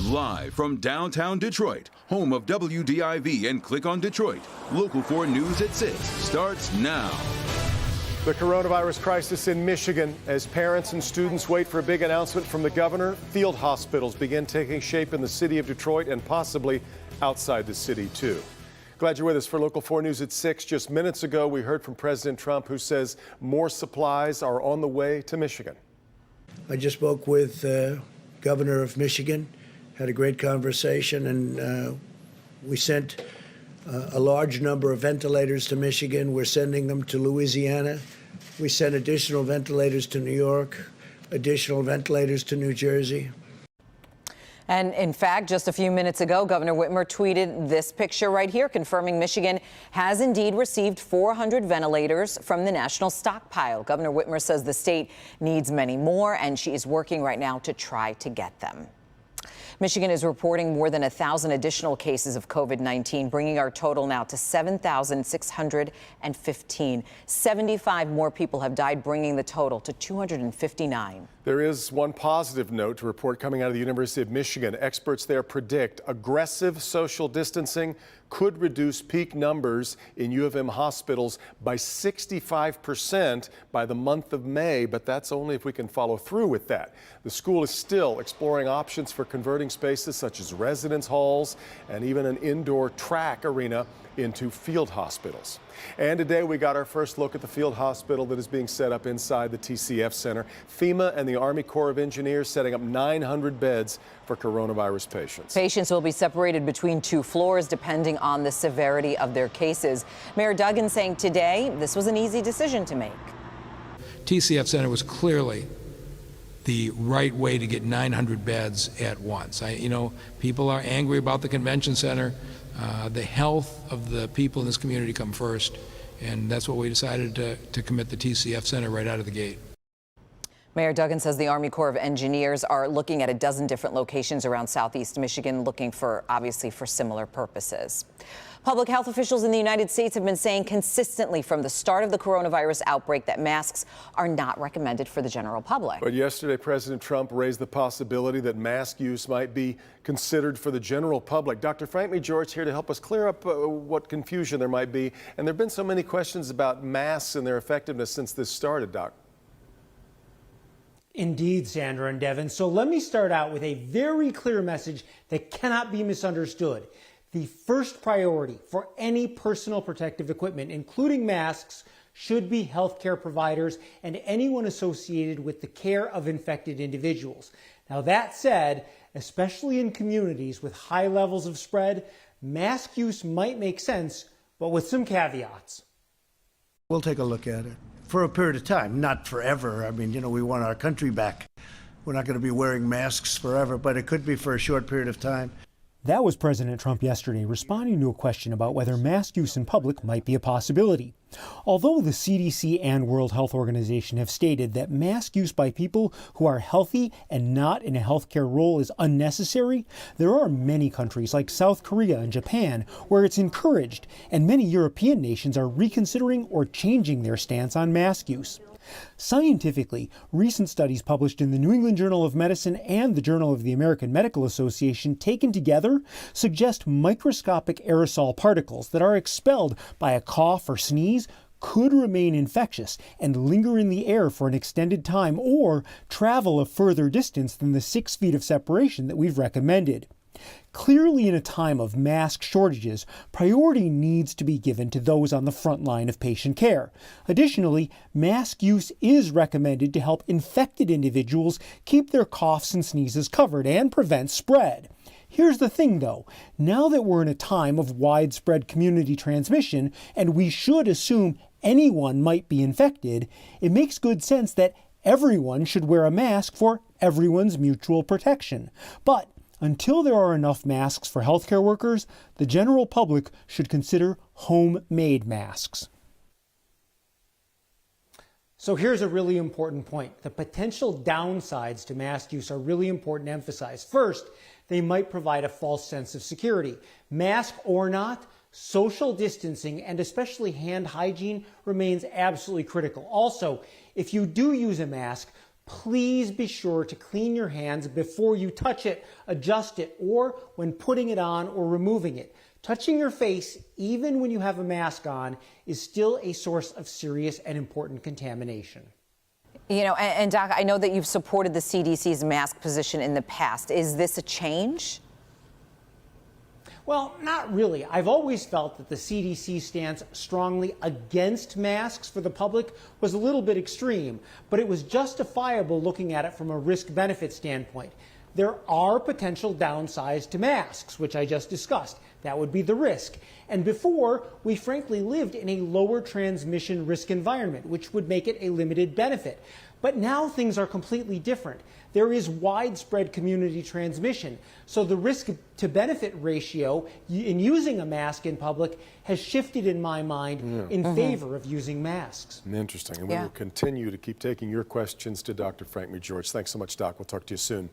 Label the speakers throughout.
Speaker 1: Live from downtown Detroit, home of WDIV and Click on Detroit, Local 4 News at 6 starts now.
Speaker 2: The coronavirus crisis in Michigan. As parents and students wait for a big announcement from the governor, field hospitals begin taking shape in the city of Detroit and possibly outside the city, too. Glad you're with us for Local 4 News at 6. Just minutes ago, we heard from President Trump, who says more supplies are on the way to Michigan.
Speaker 3: I just spoke with the governor of Michigan, had a great conversation, and we sent a large number of ventilators to Michigan. We're sending them to Louisiana. We sent additional ventilators to New York, additional ventilators to New Jersey.
Speaker 4: And in fact, just a few minutes ago, Governor Whitmer tweeted this picture right here, confirming Michigan has indeed received 400 ventilators from the national stockpile. Governor Whitmer says the state needs many more, and she is working right now to try to get them. Michigan is reporting more than 1,000 additional cases of COVID-19, bringing our total now to 7,615. 75 more people have died, bringing the total to 259.
Speaker 2: There is one positive note to report coming out of the University of Michigan. Experts there predict aggressive social distancing could reduce peak numbers in U of M hospitals by 65% by the month of May, but that's only if we can follow through with that. The school is still exploring options for converting spaces such as residence halls and even an indoor track arena into field hospitals. And today we got our first look at the field hospital that is being set up inside the TCF Center. FEMA and the Army Corps of Engineers setting up 900 beds for coronavirus patients.
Speaker 4: Patients will be separated between 2 floors depending on the severity of their cases. Mayor Duggan saying today this was an easy decision to make.
Speaker 5: TCF Center was clearly the right way to get 900 beds at once. People are angry about the convention center. The health of the people in this community come first, and that's what we decided to commit the TCF Center right out of the gate.
Speaker 4: Mayor Duggan says the Army Corps of Engineers are looking at a dozen different locations around southeast Michigan, looking obviously for similar purposes. Public health officials in the United States have been saying consistently from the start of the coronavirus outbreak that masks are not recommended for the general public.
Speaker 2: But yesterday, President Trump raised the possibility that mask use might be considered for the general public. Dr. Frank Major's here to help us clear up what confusion there might be. And there have been so many questions about masks and their effectiveness since this started, Doc.
Speaker 6: Indeed, Sandra and Devin. So let me start out with a very clear message that cannot be misunderstood. The first priority for any personal protective equipment, including masks, should be healthcare providers and anyone associated with the care of infected individuals. Now, that said, especially in communities with high levels of spread, mask use might make sense, but with some caveats.
Speaker 3: We'll take a look at it for a period of time, not forever. I mean, we want our country back. We're not going to be wearing masks forever, but it could be for a short period of time.
Speaker 6: That was President Trump yesterday responding to a question about whether mask use in public might be a possibility. Although the CDC and World Health Organization have stated that mask use by people who are healthy and not in a healthcare role is unnecessary, there are many countries like South Korea and Japan where it's encouraged, and many European nations are reconsidering or changing their stance on mask use. Scientifically, recent studies published in the New England Journal of Medicine and the Journal of the American Medical Association taken together suggest microscopic aerosol particles that are expelled by a cough or sneeze could remain infectious and linger in the air for an extended time or travel a further distance than the 6 feet of separation that we've recommended. Clearly, in a time of mask shortages, priority needs to be given to those on the front line of patient care. Additionally, mask use is recommended to help infected individuals keep their coughs and sneezes covered and prevent spread. Here's the thing, though. Now that we're in a time of widespread community transmission, and we should assume anyone might be infected, it makes good sense that everyone should wear a mask for everyone's mutual protection. But until there are enough masks for healthcare workers, the general public should consider homemade masks. So here's a really important point. The potential downsides to mask use are really important to emphasize. First, they might provide a false sense of security. Mask or not, social distancing and especially hand hygiene remains absolutely critical. Also, if you do use a mask, please be sure to clean your hands before you touch it, adjust it, or when putting it on or removing it. Touching your face, even when you have a mask on, is still a source of serious and important contamination.
Speaker 4: You know, and Doc, I know that you've supported the CDC's mask position in the past. Is this a change?
Speaker 6: Well, not really. I've always felt that the CDC stance strongly against masks for the public was a little bit extreme, but it was justifiable looking at it from a risk-benefit standpoint. There are potential downsides to masks, which I just discussed. That would be the risk. And before, we frankly lived in a lower transmission risk environment, which would make it a limited benefit. But now things are completely different. There is widespread community transmission. So the risk to benefit ratio in using a mask in public has shifted in my mind in favor of using masks.
Speaker 2: Interesting. And we will continue to keep taking your questions to Dr. Frank McGeorge. Thanks so much, Doc. We'll talk to you soon.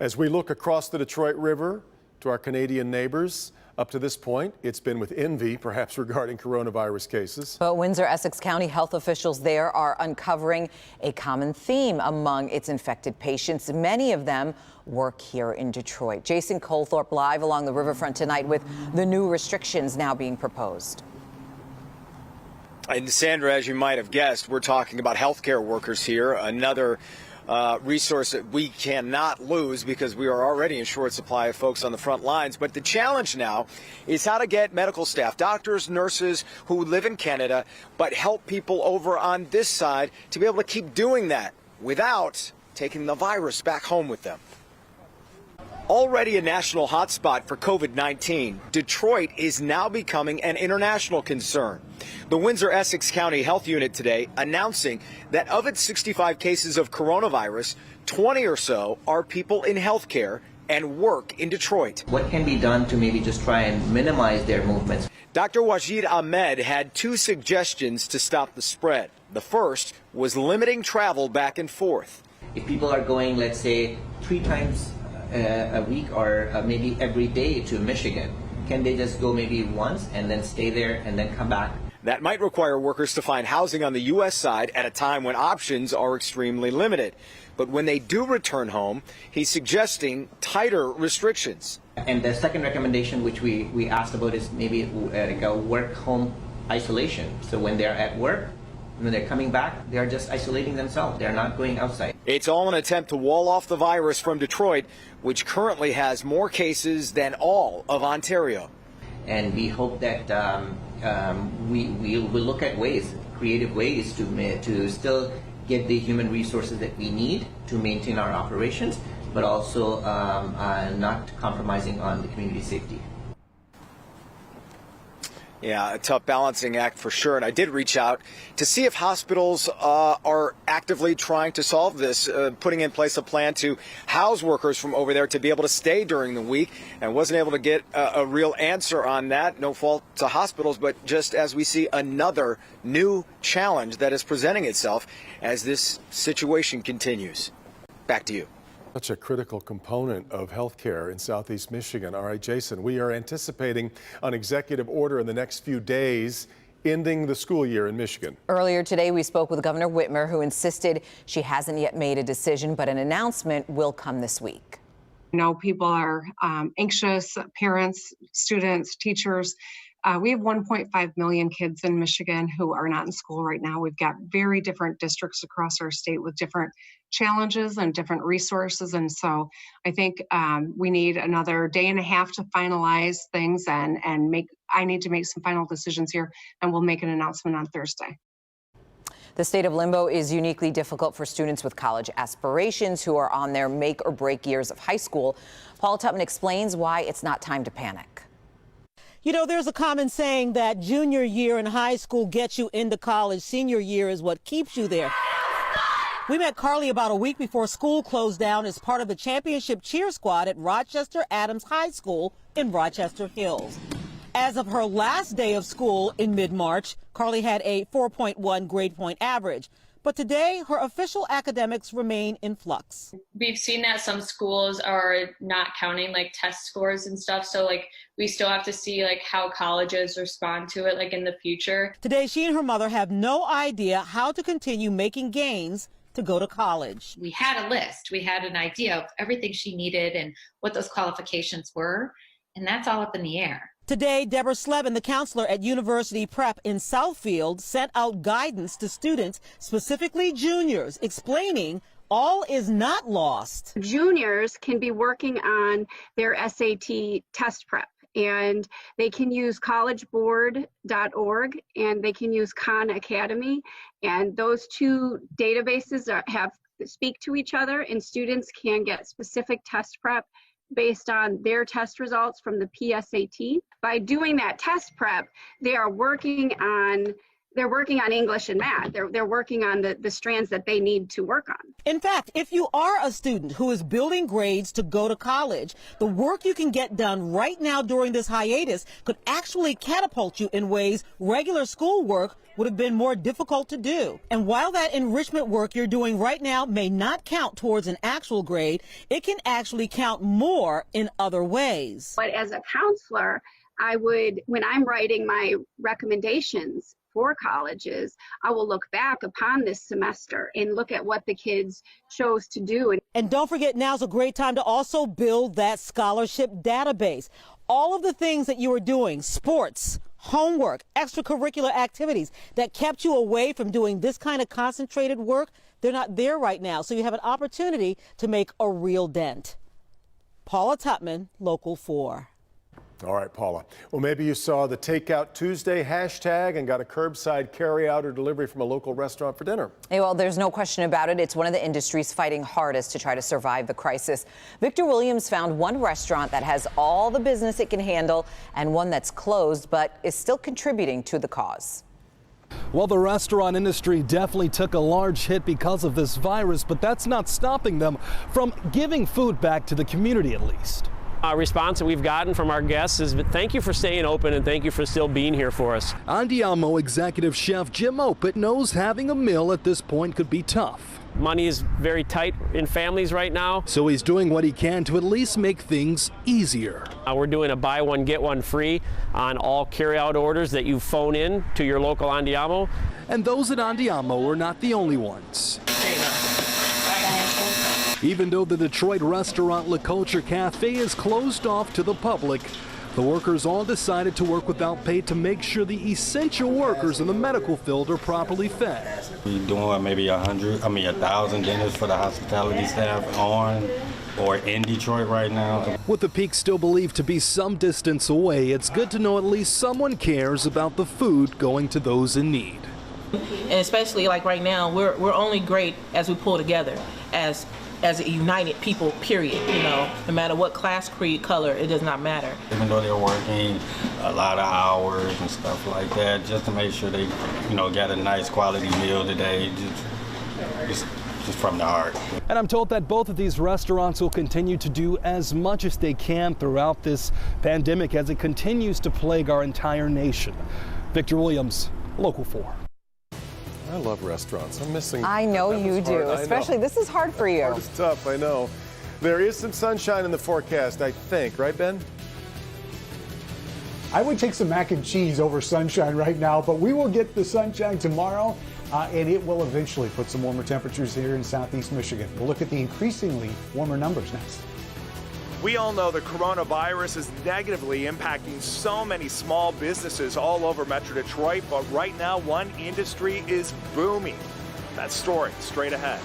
Speaker 2: As we look across the Detroit River to our Canadian neighbors, up to this point, it's been with envy, perhaps regarding coronavirus cases.
Speaker 4: But Windsor-Essex County health officials there are uncovering a common theme among its infected patients. Many of them work here in Detroit. Jason Colthorpe live along the riverfront tonight with the new restrictions now being proposed.
Speaker 7: And Sandra, as you might have guessed, we're talking about healthcare workers here, another resource that we cannot lose because we are already in short supply of folks on the front lines. But the challenge now is how to get medical staff, doctors, nurses who live in Canada, but help people over on this side to be able to keep doing that without taking the virus back home with them. Already a national hotspot for COVID-19, Detroit is now becoming an international concern. The Windsor-Essex County Health Unit today announcing that of its 65 cases of coronavirus, 20 or so are people in healthcare and work in Detroit.
Speaker 8: What can be done to maybe just try and minimize their movements?
Speaker 7: Dr. Wajid Ahmed had two suggestions to stop the spread. The first was limiting travel back and forth.
Speaker 8: If people are going, let's say, 3 times a week or maybe every day to Michigan, can they just go maybe once and then stay there and then come back?
Speaker 7: That might require workers to find housing on the U.S. side at a time when options are extremely limited. But when they do return home, he's suggesting tighter restrictions.
Speaker 8: And the second recommendation, which we asked about, is maybe like a work-home isolation. So when they're at work, when they're coming back, they're just isolating themselves. They're not going outside.
Speaker 7: It's all an attempt to wall off the virus from Detroit, which currently has more cases than all of Ontario.
Speaker 8: And we hope that we will look at ways, creative ways to still get the human resources that we need to maintain our operations, but also not compromising on the community safety.
Speaker 7: Yeah, a tough balancing act for sure. And I did reach out to see if hospitals are actively trying to solve this, putting in place a plan to house workers from over there to be able to stay during the week, and wasn't able to get a real answer on that. No fault to hospitals, but just as we see another new challenge that is presenting itself as this situation continues. Back to you.
Speaker 2: Such a critical component of healthcare in Southeast Michigan. All right, Jason, we are anticipating an executive order in the next few days ending the school year in Michigan.
Speaker 4: Earlier today, we spoke with Governor Whitmer, who insisted she hasn't yet made a decision, but an announcement will come this week.
Speaker 9: I know people are anxious, parents, students, teachers. We have 1.5 million kids in Michigan who are not in school right now. We've got very different districts across our state with different challenges and different resources. And so I think we need another day and a half to finalize things and I need to make some final decisions here, and we'll make an announcement on Thursday.
Speaker 4: The state of limbo is uniquely difficult for students with college aspirations who are on their make or break years of high school. Paul Tutman explains why it's not time to panic.
Speaker 10: You know, there's a common saying that junior year in high school gets you into college. Senior year is what keeps you there. We met Carly about a week before school closed down as part of the championship cheer squad at Rochester Adams High School in Rochester Hills. As of her last day of school in mid-March, Carly had a 4.1 grade point average. But today, her official academics remain in flux.
Speaker 11: We've seen that some schools are not counting like test scores and stuff. So like we still have to see like how colleges respond to it like in the future.
Speaker 10: Today, she and her mother have no idea how to continue making gains to go to college.
Speaker 12: We had a list. We had an idea of everything she needed and what those qualifications were, and that's all up in the air.
Speaker 10: Today, Deborah Slevin, the counselor at University Prep in Southfield, sent out guidance to students, specifically juniors, explaining all is not lost.
Speaker 13: Juniors can be working on their SAT test prep, and they can use collegeboard.org and they can use Khan Academy, and those two databases speak to each other, and students can get specific test prep based on their test results from the PSAT. By doing that test prep, they're working on English and math. They're working on the strands that they need to work on.
Speaker 10: In fact, if you are a student who is building grades to go to college, the work you can get done right now during this hiatus could actually catapult you in ways regular schoolwork would have been more difficult to do. And while that enrichment work you're doing right now may not count towards an actual grade, it can actually count more in other ways.
Speaker 13: But as a counselor, when I'm writing my recommendations for colleges, I will look back upon this semester and look at what the kids chose to do.
Speaker 10: And don't forget, now's a great time to also build that scholarship database. All of the things that you are doing, sports, homework, extracurricular activities that kept you away from doing this kind of concentrated work, they're not there right now. So you have an opportunity to make a real dent. Paula Tutman, Local 4.
Speaker 2: All right, Paula. Well, maybe you saw the Takeout Tuesday hashtag and got a curbside carry-out or delivery from a local restaurant for dinner.
Speaker 4: Hey, well, there's no question about it. It's one of the industries fighting hardest to try to survive the crisis. Victor Williams found one restaurant that has all the business it can handle and one that's closed but is still contributing to the cause.
Speaker 14: Well, the restaurant industry definitely took a large hit because of this virus, but that's not stopping them from giving food back to the community, at least.
Speaker 15: Response that we've gotten from our guests is thank you for staying open and thank you for still being here for us.
Speaker 14: Andiamo executive chef Jim Opit knows having a meal at this point could be tough.
Speaker 15: Money is very tight in families right now.
Speaker 14: So he's doing what he can to at least make things easier.
Speaker 15: We're doing a buy one, get one free on all carry-out orders that you phone in to your local Andiamo.
Speaker 14: And those at Andiamo are not the only ones. Even though the Detroit restaurant La Culture Cafe is closed off to the public, the workers all decided to work without pay to make sure the essential workers in the medical field are properly fed.
Speaker 16: We're doing maybe 1,000 dinners for the hospitality staff on or in Detroit right now.
Speaker 14: With the peak still believed to be some distance away, it's good to know at least someone cares about the food going to those in need.
Speaker 17: And especially like right now, we're only great as we pull together as a united people, period. You know, no matter what class, creed, color, it does not matter.
Speaker 16: Even though they're working a lot of hours and stuff like that, just to make sure they, get a nice quality meal today, just from the heart.
Speaker 14: And I'm told that both of these restaurants will continue to do as much as they can throughout this pandemic as it continues to plague our entire nation. Victor Williams, Local 4.
Speaker 2: I love restaurants. I'm missing.
Speaker 4: I know you do. Especially, this is hard for you.
Speaker 2: It's tough, I know. There is some sunshine in the forecast, I think. Right, Ben?
Speaker 18: I would take some mac and cheese over sunshine right now, but we will get the sunshine tomorrow, and it will eventually put some warmer temperatures here in southeast Michigan. We'll look at the increasingly warmer numbers next.
Speaker 19: We all know the coronavirus is negatively impacting so many small businesses all over Metro Detroit, but right now one industry is booming. That story straight ahead.